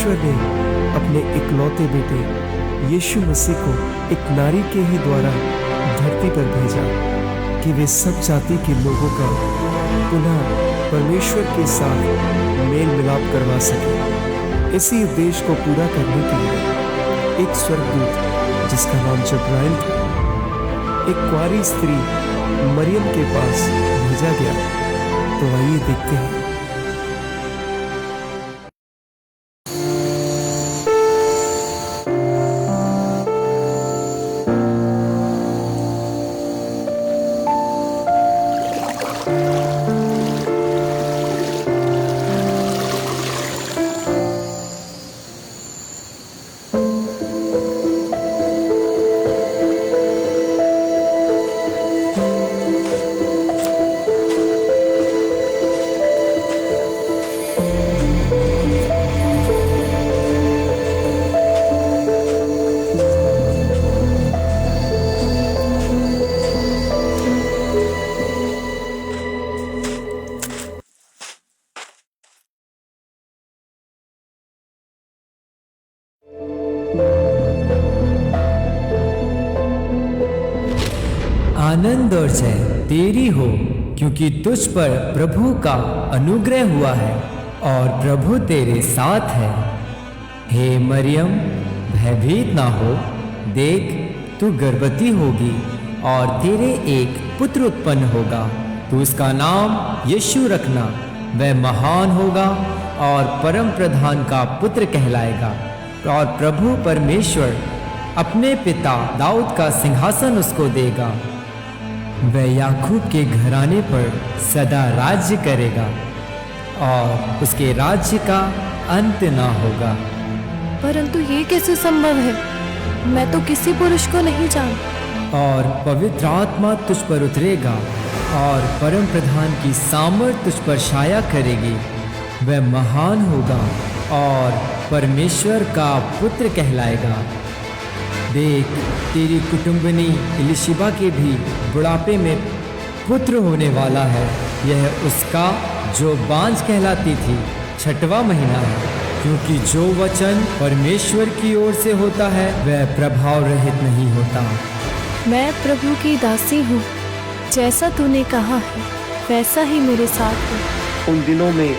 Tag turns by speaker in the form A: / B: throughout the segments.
A: परमेश्वर ने अपने इकलौते बेटे यीशु मसीह को एक नारी के ही द्वारा धरती पर भेजा कि वे सब जाति के लोगों का पुनः परमेश्वर के साथ मेल मिलाप करवा सके। इसी उद्देश्य को पूरा करने के लिए एक स्वर्गदूत जिसका नाम जब्राइल था एक कुंवारी स्त्री मरियम के पास भेजा गया। तो आइए देखते हैं।
B: आनंद और जय तेरी हो, क्योंकि तुझ पर प्रभु का अनुग्रह हुआ है और प्रभु तेरे साथ है। हे मरियम, भयभीत ना हो, देख तू गर्भवती होगी और तेरे एक पुत्र उत्पन्न होगा। तू उसका नाम यीशु रखना। वह महान होगा और परम प्रधान का पुत्र कहलाएगा और प्रभु परमेश्वर अपने पिता दाऊद का सिंहासन उसको देगा। वह याकूब के घराने पर सदा राज्य करेगा और उसके राज्य का अंत ना होगा।
C: परंतु ये कैसे संभव है? मैं तो किसी पुरुष को नहीं जानता।
B: और पवित्र आत्मा तुझ पर उतरेगा और परम प्रधान की सामर्थ तुझ पर छाया करेगी। वह महान होगा और परमेश्वर का पुत्र कहलाएगा। देख, तेरी कुटुंबनी इलिशिबा के भी बुढ़ापे में पुत्र होने वाला है। यह उसका जो बांझ कहलाती थी 6वां महीना है, क्योंकि जो वचन परमेश्वर की ओर से होता है वह प्रभाव रहित नहीं होता।
C: मैं प्रभु की दासी हूँ, जैसा तूने कहा है वैसा ही मेरे साथ हो।
A: उन दिनों में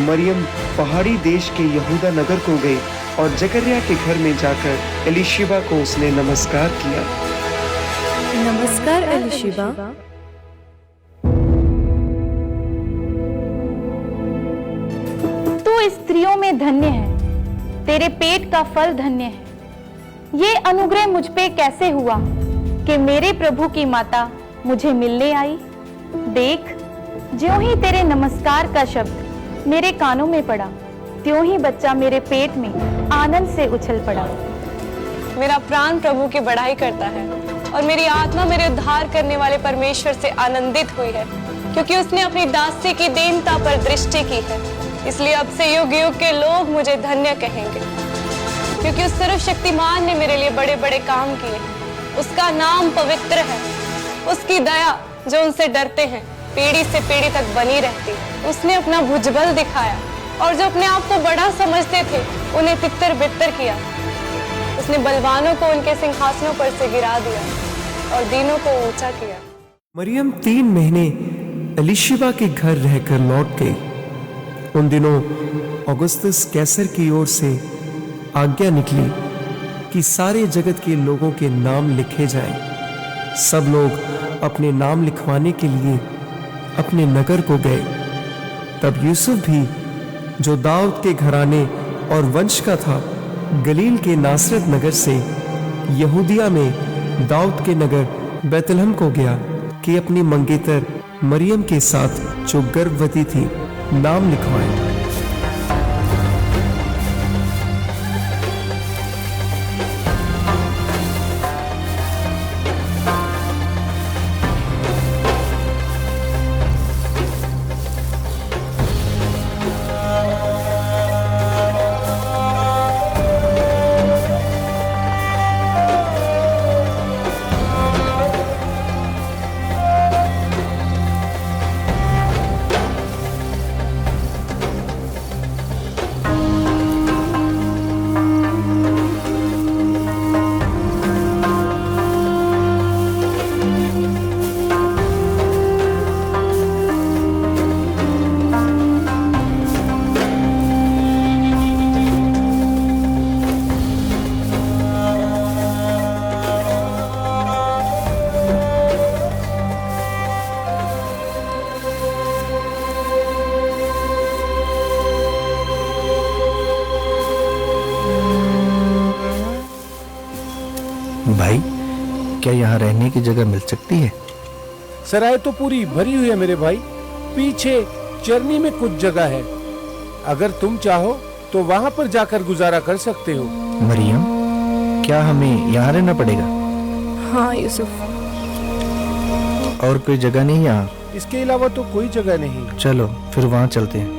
A: मरियम पहाड़ी देश के यहूदा नगर को गई और जकरिया के घर में जाकर एलिशिबा को उसने नमस्कार किया।
C: नमस्कार एलिशिबा।
D: तू स्त्रियों में धन्य है, तेरे पेट का फल धन्य है। ये अनुग्रह मुझ पे कैसे हुआ कि मेरे प्रभु की माता मुझे मिलने आई। देख, ज्यों ही तेरे नमस्कार का शब्द मेरे कानों में पड़ा, त्यों ही बच्चा मेरे पेट में आनंद से उछल पड़ा।
E: मेरा प्राण प्रभु की बड़ाई करता है और मेरी आत्मा मेरे उद्धार करने वाले परमेश्वर से आनंदित हुई है, क्योंकि उसने अपनी दासी की दीनता पर दृष्टि की है। इसलिए अब से युग युग के लोग मुझे धन्य कहेंगे, क्योंकि उस सर्वशक्तिमान ने मेरे लिए बड़े बड़े काम किए। उसका नाम पवित्र है। उसकी दया जो उनसे डरते हैं पीढ़ी से पीढ़ी तक बनी रहती है। उसने अपना भुजबल दिखाया और जो अपने आप को बड़ा समझते थे उन्हें तितर बितर किया। उसने बलवानों को उनके सिंहासनों पर से गिरा दिया और दीनों को ऊंचा किया।
A: मरियम 3 महीने एलिशिबा के घर रहकर लौट गई। उन दिनों ऑगस्टस कैसर की ओर से आज्ञा निकली कि सारे जगत के लोगों के नाम लिखे जाएं। सब लोग अपने नाम लिखवाने के लिए अपने नगर को गए। तब यूसुफ भी, जो दाऊद के घराने और वंश का था, गलील के नासरत नगर से यहूदिया में दाऊद के नगर बैतलहम को गया कि अपनी मंगेतर मरियम के साथ जो गर्भवती थी नाम लिखवाए।
F: भाई, क्या यहाँ रहने की जगह मिल सकती है?
G: सराय तो पूरी भरी हुई है मेरे भाई। पीछे चरनी में कुछ जगह है, अगर तुम चाहो तो वहाँ पर जाकर गुजारा कर सकते हो।
F: मरियम, क्या हमें यहाँ रहना पड़ेगा?
C: हाँ यूसुफ।
F: और कोई जगह नहीं यहाँ?
G: इसके अलावा तो कोई जगह नहीं।
F: चलो फिर वहाँ चलते हैं।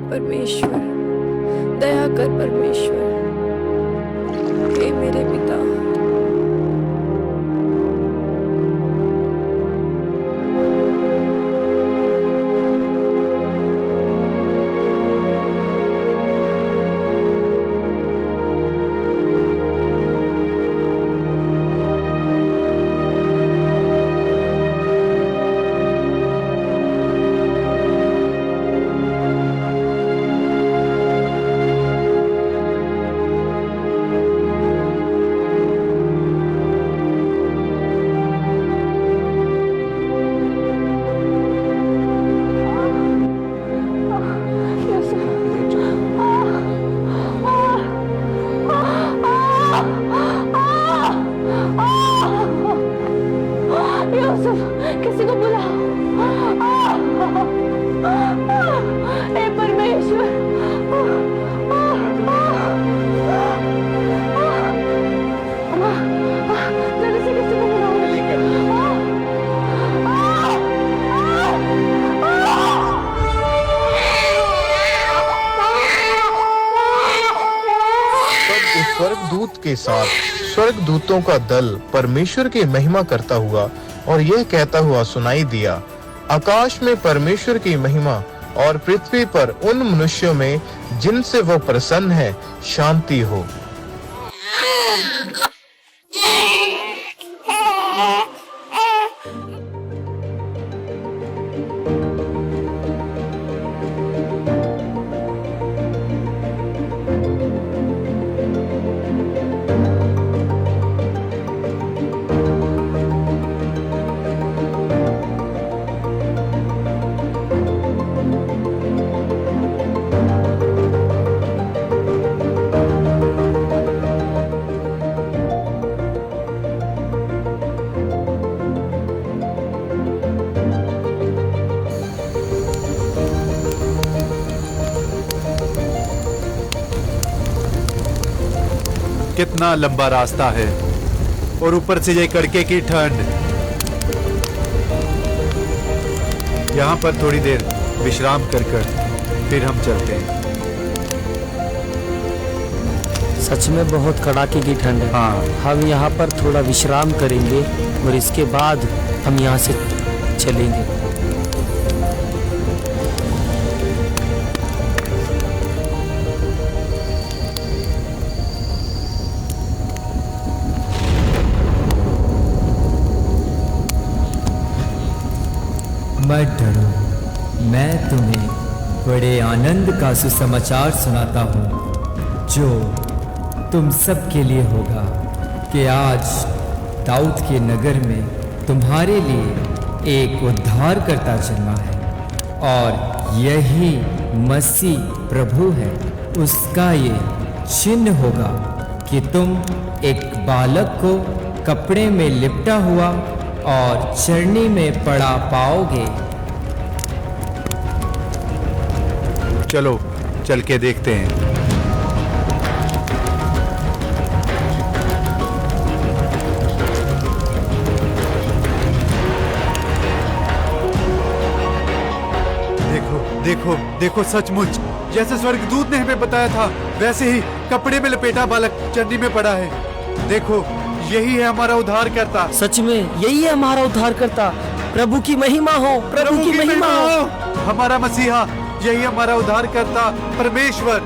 C: परमेश्वर, दया कर परमेश्वर, हे मेरे पिता।
D: किसी को बुलाओ। हे परमेश्वर, जल्दी से किसी को बुलाओ।
H: स्वर्गदूत के साथ स्वर्गदूतों का दल परमेश्वर की महिमा करता हुआ और यह कहता हुआ सुनाई दिया, आकाश में परमेश्वर की महिमा और पृथ्वी पर उन मनुष्यों में जिनसे वो प्रसन्न है शांति हो।
I: कितना लंबा रास्ता है और ऊपर से ये कड़के की ठंड। यहाँ पर थोड़ी देर विश्राम कर फिर हम चलते हैं।
J: सच में बहुत कड़ाके की ठंड है।
I: हाँ,
J: हम यहाँ पर थोड़ा विश्राम करेंगे और इसके बाद हम यहाँ से चलेंगे।
B: मत डरो, मैं तुम्हें बड़े आनंद का सुसमाचार सुनाता हूँ जो तुम सब के लिए होगा कि आज दाऊद के नगर में तुम्हारे लिए एक उद्धारकर्ता जन्मा है और यही मसीह प्रभु है। उसका ये चिन्ह होगा कि तुम एक बालक को कपड़े में लिपटा हुआ और चरनी में पड़ा पाओगे।
I: चलो चल के देखते हैं। देखो देखो देखो, सचमुच जैसे स्वर्गदूत ने हमें बताया था वैसे ही कपड़े में लपेटा बालक चरनी में पड़ा है। देखो, यही है हमारा उद्धारकर्ता।
J: सच में यही है हमारा उद्धारकर्ता। प्रभु की महिमा हो, प्रभु की महिमा हो।
I: हमारा मसीहा, यही हमारा उद्धारकर्ता परमेश्वर।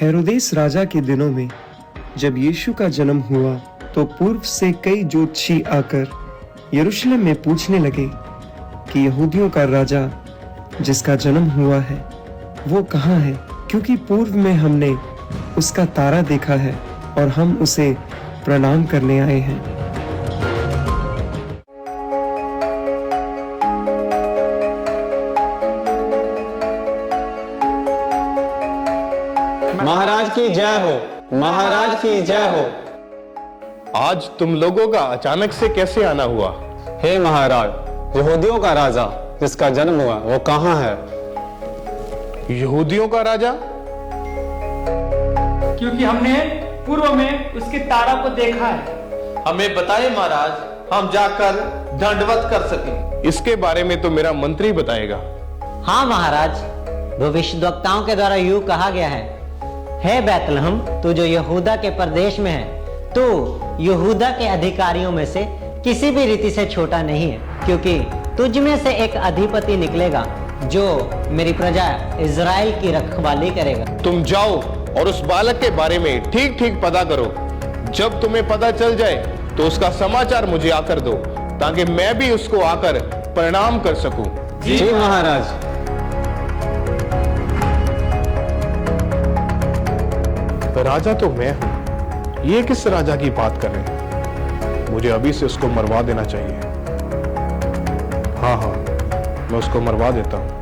A: हेरोदेस राजा के दिनों में जब यीशु का जन्म हुआ तो पूर्व से कई ज्योतिषी आकर यरूशलेम में पूछने लगे कि यहूदियों का राजा जिसका जन्म हुआ है वो कहाँ है, क्योंकि पूर्व में हमने उसका तारा देखा है और हम उसे प्रणाम करने आए हैं।
K: महाराज की जय हो, महाराज की जय हो।
H: आज तुम लोगों का अचानक से कैसे आना हुआ?
K: हे महाराज, यहूदियों का राजा जिसका जन्म हुआ वो कहाँ है?
H: यहूदियों का राजा?
L: क्योंकि हमने पूर्व में उसके तारा को देखा है।
M: हमें बताए महाराज, हम जाकर दंडवत कर सकें।
H: इसके बारे में तो मेरा मंत्री बताएगा।
N: हाँ महाराज, भविष्यद्वक्ताओं के द्वारा यूं कहा गया है, हे बैतलहम, तू जो यहूदा के प्रदेश में है, तू यहूदा के अधिकारियों में से किसी भी रीति से छोटा नहीं है, क्योंकि तुझ में से एक अधिपति निकलेगा जो मेरी प्रजा इज़राइल की रखवाली करेगा।
H: तुम जाओ और उस बालक के बारे में ठीक ठीक पता करो। जब तुम्हें पता चल जाए तो उसका समाचार मुझे आकर दो, ताकि मैं भी उसको आकर प्रणाम कर सकूं।
K: जी महाराज।
H: राजा तो मैं हूं, ये किस राजा की बात कर रहे हैं? मुझे अभी से उसको मरवा देना चाहिए। हाँ, मैं उसको मरवा देता हूं।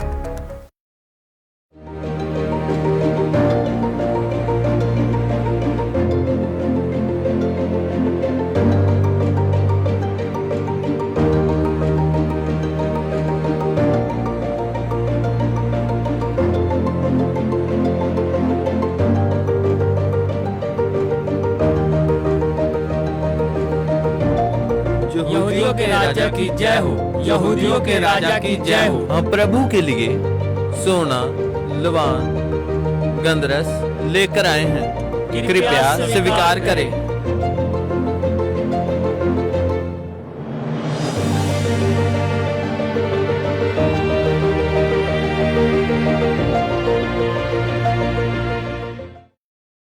O: यहूदियों के राजा की जय हो, यहूदियों के राजा की जय हो।
M: हम प्रभु के लिए सोना, लवान, गंधरस लेकर आए हैं, कृपया स्वीकार करें।